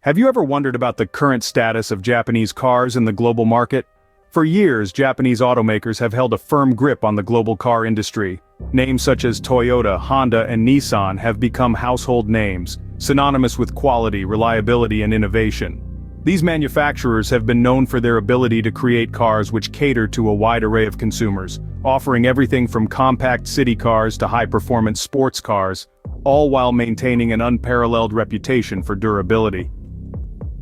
Have you ever wondered about the current status of Japanese cars in the global market? For years, Japanese automakers have held a firm grip on the global car industry. Names such as Toyota, Honda, and Nissan have become household names, synonymous with quality, reliability, and innovation. These manufacturers have been known for their ability to create cars which cater to a wide array of consumers, offering everything from compact city cars to high-performance sports cars, all while maintaining an unparalleled reputation for durability.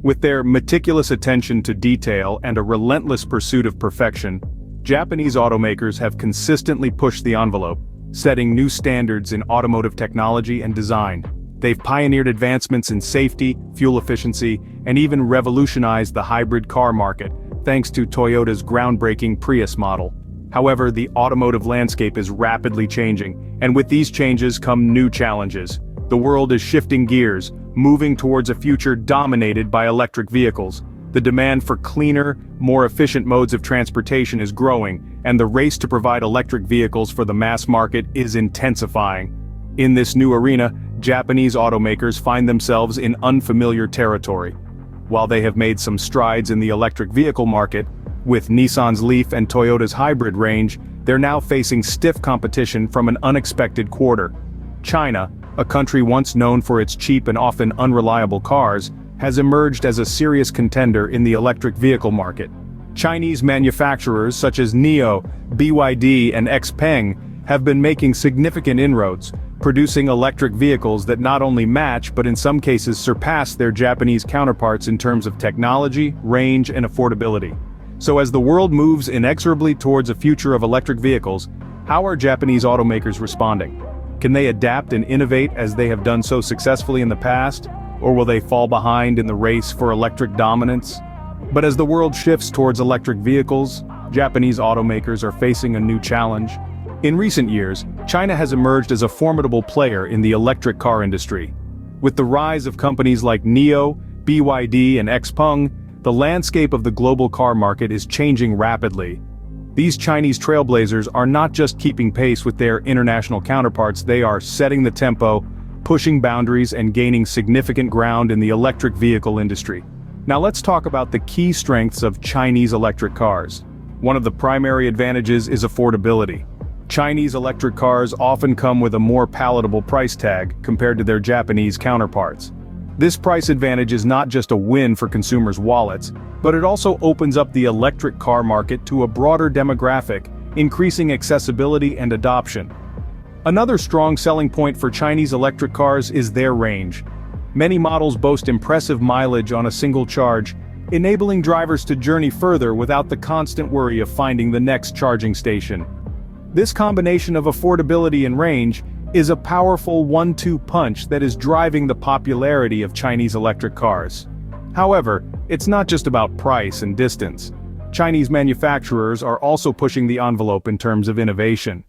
With their meticulous attention to detail and a relentless pursuit of perfection, Japanese automakers have consistently pushed the envelope, setting new standards in automotive technology and design. They've pioneered advancements in safety, fuel efficiency, and even revolutionized the hybrid car market, thanks to Toyota's groundbreaking Prius model. However, the automotive landscape is rapidly changing, and with these changes come new challenges. The world is shifting gears, moving towards a future dominated by electric vehicles. The demand for cleaner, more efficient modes of transportation is growing, and the race to provide electric vehicles for the mass market is intensifying. In this new arena, Japanese automakers find themselves in unfamiliar territory. While they have made some strides in the electric vehicle market, with Nissan's Leaf and Toyota's hybrid range, they're now facing stiff competition from an unexpected quarter. China, a country once known for its cheap and often unreliable cars, has emerged as a serious contender in the electric vehicle market. Chinese manufacturers such as NIO, BYD, and XPeng have been making significant inroads, producing electric vehicles that not only match but in some cases surpass their Japanese counterparts in terms of technology, range, and affordability. So as the world moves inexorably towards a future of electric vehicles, how are Japanese automakers responding? Can they adapt and innovate as they have done so successfully in the past, or will they fall behind in the race for electric dominance? But as the world shifts towards electric vehicles, Japanese automakers are facing a new challenge. In recent years, China has emerged as a formidable player in the electric car industry. With the rise of companies like NIO, BYD, and XPeng, the landscape of the global car market is changing rapidly. These Chinese trailblazers are not just keeping pace with their international counterparts, they are setting the tempo, pushing boundaries, and gaining significant ground in the electric vehicle industry. Now let's talk about the key strengths of Chinese electric cars. One of the primary advantages is affordability. Chinese electric cars often come with a more palatable price tag compared to their Japanese counterparts. This price advantage is not just a win for consumers' wallets, but it also opens up the electric car market to a broader demographic, increasing accessibility and adoption. Another strong selling point for Chinese electric cars is their range. Many models boast impressive mileage on a single charge, enabling drivers to journey further without the constant worry of finding the next charging station. This combination of affordability and range is a powerful one-two punch that is driving the popularity of Chinese electric cars. However, it's not just about price and distance. Chinese manufacturers are also pushing the envelope in terms of innovation.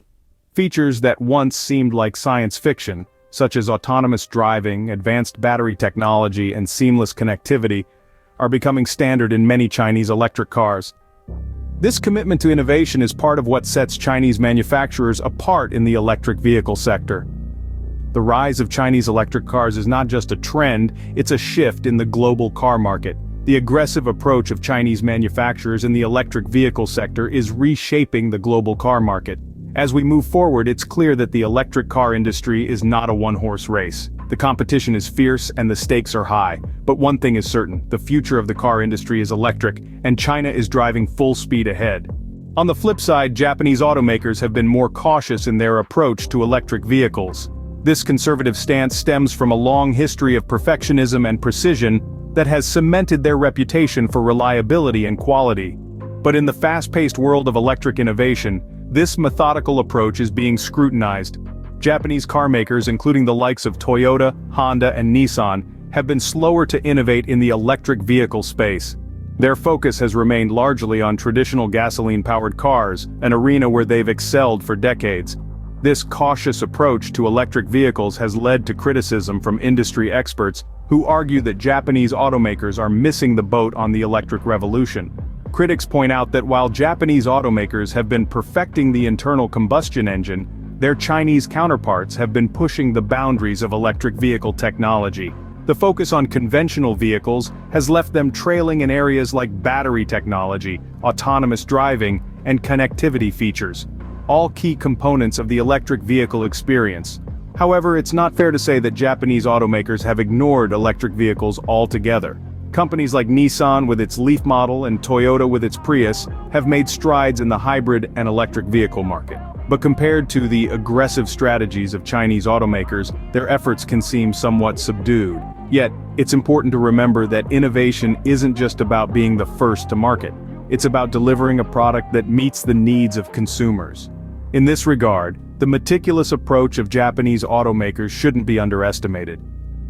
Features that once seemed like science fiction, such as autonomous driving, advanced battery technology, and seamless connectivity, are becoming standard in many Chinese electric cars. This commitment to innovation is part of what sets Chinese manufacturers apart in the electric vehicle sector. The rise of Chinese electric cars is not just a trend, it's a shift in the global car market. The aggressive approach of Chinese manufacturers in the electric vehicle sector is reshaping the global car market. As we move forward, it's clear that the electric car industry is not a one-horse race. The competition is fierce and the stakes are high. But one thing is certain, the future of the car industry is electric, and China is driving full speed ahead. On the flip side, Japanese automakers have been more cautious in their approach to electric vehicles. This conservative stance stems from a long history of perfectionism and precision that has cemented their reputation for reliability and quality. But in the fast-paced world of electric innovation, this methodical approach is being scrutinized. Japanese car makers, including the likes of Toyota, Honda, and Nissan, have been slower to innovate in the electric vehicle space. Their focus has remained largely on traditional gasoline-powered cars, an arena where they've excelled for decades. This cautious approach to electric vehicles has led to criticism from industry experts who argue that Japanese automakers are missing the boat on the electric revolution. Critics point out that while Japanese automakers have been perfecting the internal combustion engine, their Chinese counterparts have been pushing the boundaries of electric vehicle technology. The focus on conventional vehicles has left them trailing in areas like battery technology, autonomous driving, and connectivity features, all key components of the electric vehicle experience. However, it's not fair to say that Japanese automakers have ignored electric vehicles altogether. Companies like Nissan with its Leaf model and Toyota with its Prius have made strides in the hybrid and electric vehicle market. But compared to the aggressive strategies of Chinese automakers, their efforts can seem somewhat subdued. Yet, it's important to remember that innovation isn't just about being the first to market. It's about delivering a product that meets the needs of consumers. In this regard, the meticulous approach of Japanese automakers shouldn't be underestimated.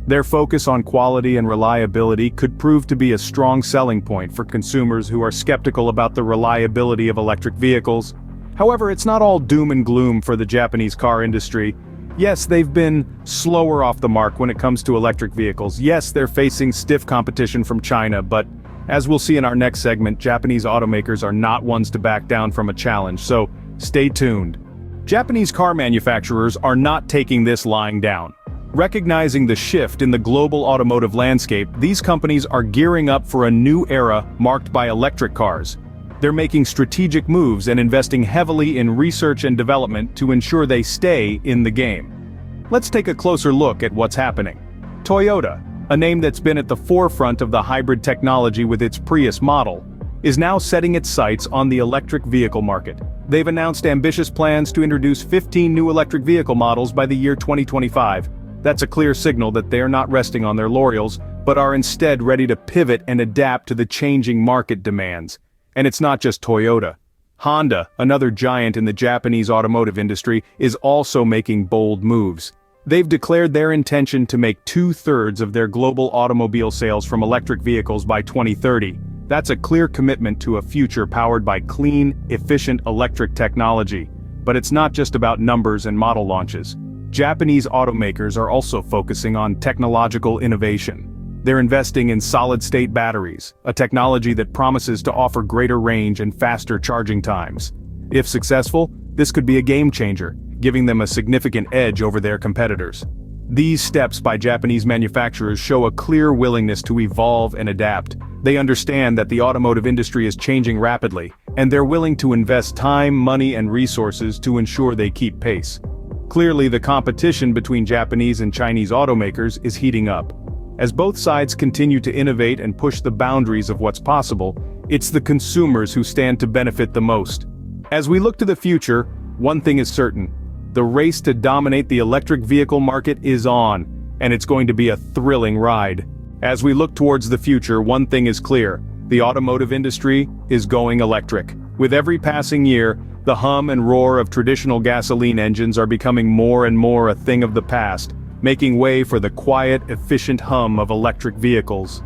Their focus on quality and reliability could prove to be a strong selling point for consumers who are skeptical about the reliability of electric vehicles. However, it's not all doom and gloom for the Japanese car industry. Yes, they've been slower off the mark when it comes to electric vehicles. Yes, they're facing stiff competition from China, but as we'll see in our next segment, Japanese automakers are not ones to back down from a challenge, so stay tuned. Japanese car manufacturers are not taking this lying down. Recognizing the shift in the global automotive landscape, these companies are gearing up for a new era marked by electric cars. They're making strategic moves and investing heavily in research and development to ensure they stay in the game. Let's take a closer look at what's happening. Toyota, a name that's been at the forefront of the hybrid technology with its Prius model, is now setting its sights on the electric vehicle market. They've announced ambitious plans to introduce 15 new electric vehicle models by the year 2025. That's a clear signal that they are not resting on their laurels, but are instead ready to pivot and adapt to the changing market demands. And it's not just Toyota. Honda, another giant in the Japanese automotive industry, is also making bold moves. They've declared their intention to make 2/3 of their global automobile sales from electric vehicles by 2030. That's a clear commitment to a future powered by clean, efficient electric technology. But it's not just about numbers and model launches. Japanese automakers are also focusing on technological innovation. They're investing in solid-state batteries, a technology that promises to offer greater range and faster charging times. If successful, this could be a game-changer, giving them a significant edge over their competitors. These steps by Japanese manufacturers show a clear willingness to evolve and adapt. They understand that the automotive industry is changing rapidly, and they're willing to invest time, money, and resources to ensure they keep pace. Clearly, the competition between Japanese and Chinese automakers is heating up. As both sides continue to innovate and push the boundaries of what's possible, it's the consumers who stand to benefit the most. As we look to the future, one thing is certain. The race to dominate the electric vehicle market is on, and it's going to be a thrilling ride. As we look towards the future, one thing is clear. The automotive industry is going electric. With every passing year, the hum and roar of traditional gasoline engines are becoming more and more a thing of the past, making way for the quiet, efficient hum of electric vehicles.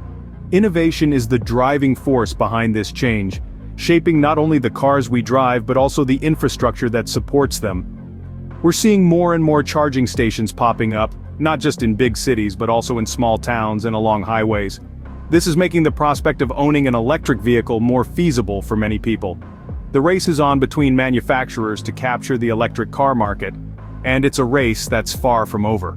Innovation is the driving force behind this change, shaping not only the cars we drive but also the infrastructure that supports them. We're seeing more and more charging stations popping up, not just in big cities but also in small towns and along highways. This is making the prospect of owning an electric vehicle more feasible for many people. The race is on between manufacturers to capture the electric car market, and it's a race that's far from over.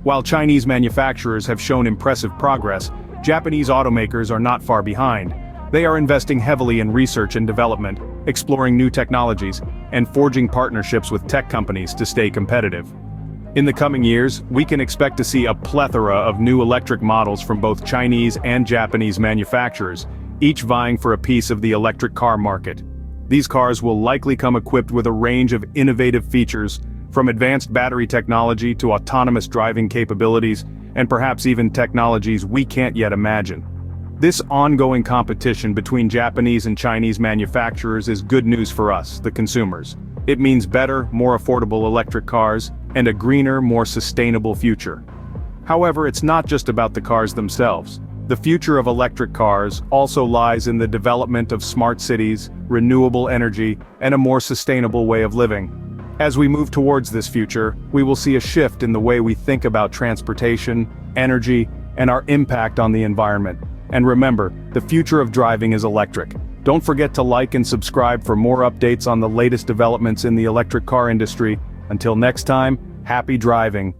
While Chinese manufacturers have shown impressive progress, Japanese automakers are not far behind. They are investing heavily in research and development, exploring new technologies, and forging partnerships with tech companies to stay competitive. In the coming years, we can expect to see a plethora of new electric models from both Chinese and Japanese manufacturers, each vying for a piece of the electric car market. These cars will likely come equipped with a range of innovative features, from advanced battery technology to autonomous driving capabilities, and perhaps even technologies we can't yet imagine. This ongoing competition between Japanese and Chinese manufacturers is good news for us, the consumers. It means better, more affordable electric cars, and a greener, more sustainable future. However, it's not just about the cars themselves. The future of electric cars also lies in the development of smart cities, renewable energy, and a more sustainable way of living. As we move towards this future, we will see a shift in the way we think about transportation, energy, and our impact on the environment. And remember, the future of driving is electric. Don't forget to like and subscribe for more updates on the latest developments in the electric car industry. Until next time, happy driving.